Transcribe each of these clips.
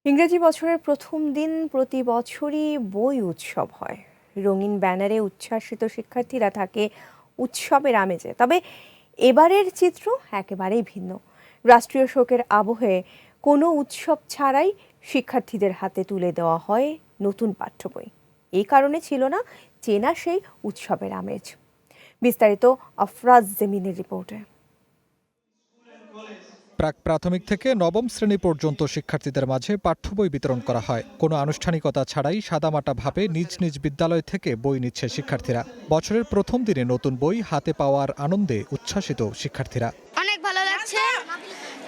ইংরেজি বছরের প্রথম দিন প্রতি বছরই বই উৎসব হয়। রঙিন ব্যানারে উচ্ছ্বাসিত শিক্ষার্থীরা থাকে উৎসবের আমেজে। তবে এবারের চিত্র একেবারেই ভিন্ন। রাষ্ট্রীয় শোকের আবহে কোনো উৎসব ছাড়াই শিক্ষার্থীদের হাতে তুলে দেওয়া হয় নতুন পাঠ্য বই। এই কারণে ছিল না চেনা সেই উৎসবের আমেজ। বিস্তারিত আফরাজ জেমিনের রিপোর্টে। প্রাক প্রাথমিক থেকে নবম শ্রেণী পর্যন্ত শিক্ষার্থীদের মাঝে পাঠ্য বই বিতরণ করা হয়। কোনো আনুষ্ঠানিকতা ছাড়াই সাদামাটাভাবে নিজ নিজ বিদ্যালয় থেকে বই নিচ্ছে শিক্ষার্থীরা। বছরের প্রথম দিনে নতুন বই হাতে পাওয়ার আনন্দে উচ্ছ্বাসিত শিক্ষার্থীরা। অনেক ভালো লাগছে,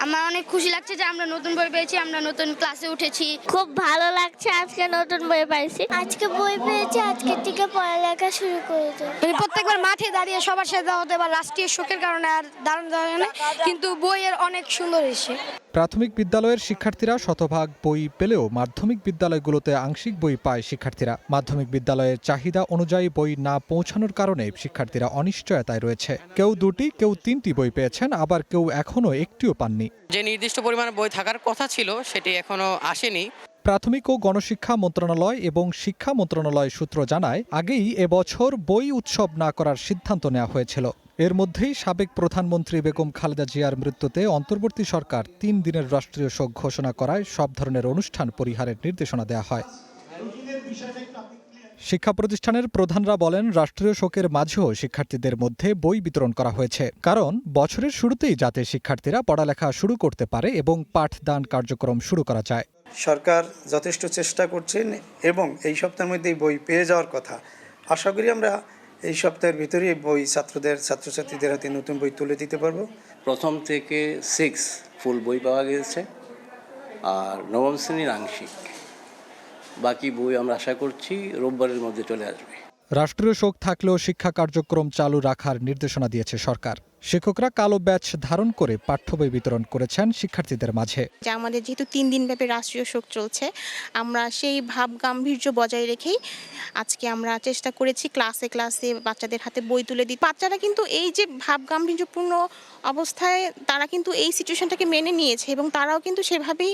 আমার অনেক খুশি লাগছে যে আমরা নতুন বই পেয়েছি, আমরা নতুন ক্লাসে উঠেছি। খুব ভালো লাগছে আজকে নতুন বই পাইছি। আজকে বই পেয়েছি, আজকে থেকে পড়ালেখা শুরু করেছি। প্রত্যেকবার মাঠে দাঁড়িয়ে সবার সাথে হতে বা রাষ্ট্রীয় শোকের কারণে আর দাঁড়ানো যায় না, কিন্তু বইয়ের অনেক সুন্দর এসে। প্রাথমিক বিদ্যালয়ের শিক্ষার্থীরা শতভাগ বই পেলেও মাধ্যমিক বিদ্যালয়গুলোতে আংশিক বই পায় শিক্ষার্থীরা। মাধ্যমিক বিদ্যালয়ের চাহিদা অনুযায়ী বই না পৌঁছানোর কারণে শিক্ষার্থীরা অনিশ্চয়তায় রয়েছে। কেউ 2টি, কেউ 3টি বই পেয়েছেন, আবার কেউ এখনো একটিও পাননি। যে নির্দিষ্ট পরিমাণে বই থাকার কথা ছিল সেটি এখনো আসেনি। প্রাথমিক ও গণশিক্ষা মন্ত্রণালয় এবং শিক্ষা মন্ত্রণালয় সূত্র জানায়, আগেই এবছর বই উৎসব না করার সিদ্ধান্ত নেওয়া হয়েছিল। এর মধ্যেই সাবেক প্রধানমন্ত্রী বেগম খালেদা জিয়ার মৃত্যুতে অন্তর্বর্তী সরকার 3 দিনের রাষ্ট্রীয় শোক ঘোষণা করায় সব ধরনের অনুষ্ঠান পরিহারের নির্দেশনা দেওয়া হয়। শিক্ষা প্রতিষ্ঠানের প্রধানরা বলেন, রাষ্ট্রীয় শোকের মাঝেও শিক্ষার্থীদের মধ্যে বই বিতরণ করা হয়েছে, কারণ বছরের শুরুতেই যাতে শিক্ষার্থীরা পড়ালেখা শুরু করতে পারে এবং পাঠদান কার্যক্রম শুরু করা যায়। সরকার যথেষ্ট চেষ্টা করছেন এবং এই সপ্তাহের মধ্যেই বই পেয়ে যাওয়ার কথা। আশা করি আমরা এই সপ্তাহের ভিতরেই বই ছাত্রছাত্রীদের হাতে নতুন বই তুলে দিতে পারবো। প্রথম থেকে 6 ফুল বই পাওয়া গেছে, আর নবম শ্রেণীর আংশিক। বাকি বই আমরা আশা করছি রোববারের মধ্যে চলে আসবে। রাষ্ট্রীয় শোক থাকলেও শিক্ষা কার্যক্রম চালু রাখার নির্দেশনা দিয়েছে সরকার। শিক্ষকরা কালো ব্যাচ ধারণ করে পাঠ্য বই বিতরণ করেছেন শিক্ষার্থীদের মাঝে। যে আমাদের যেহেতু 3 দিনব্যাপী রাষ্ট্রীয় শোক চলছে, আমরা সেই ভাব গাম্ভীর্য বজায় রেখেই আজকে আমরা চেষ্টা করেছি ক্লাসে ক্লাসে বাচ্চাদের হাতে বই তুলে দিই। বাচ্চারা কিন্তু এই যে ভাব গাম্ভীর্যপূর্ণ অবস্থায় তারা কিন্তু এই সিচুয়েশনটাকে মেনে নিয়েছে এবং তারাও কিন্তু সেভাবেই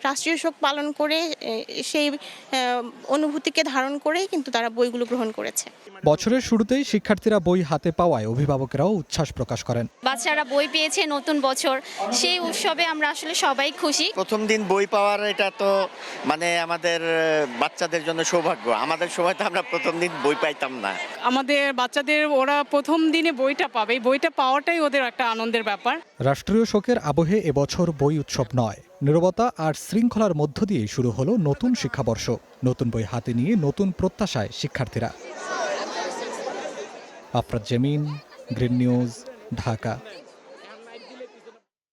রাষ্ট্রীয় শোক পালন করে সেই অনুভূতিকে ধারণ করেই কিন্তু তারা বইগুলো গ্রহণ করেছে। বছরের শুরুতেই শিক্ষার্থীরা বই হাতে পাওয়ায় অভিভাবকেরাও উচ্ছ্বাস প্রকাশ করেন। বাচ্চারা বই পেয়েছে নতুন বছর, সেই উৎসবে আমরা আসলে সবাই খুশি। প্রথম দিন বই পাওয়ার এটা তো আমাদের বাচ্চাদের জন্য সৌভাগ্য। আমাদের সময় তো আমরা প্রথম দিন বই পাইতাম না। আমাদের বাচ্চাদের ওরা প্রথম দিনে বইটা পাবে, বইটা পাওয়াটাই ওদের একটা আনন্দের ব্যাপার। রাষ্ট্রীয় শোকের আবহে এবছর বই উৎসব নয়, নীরবতা আর শৃঙ্খলার মধ্য দিয়ে শুরু হলো নতুন শিক্ষাবর্ষ। নতুন বই হাতে নিয়ে নতুন প্রত্যাশায় শিক্ষার্থীরা। Afraz Jemin, Green News, Dhaka.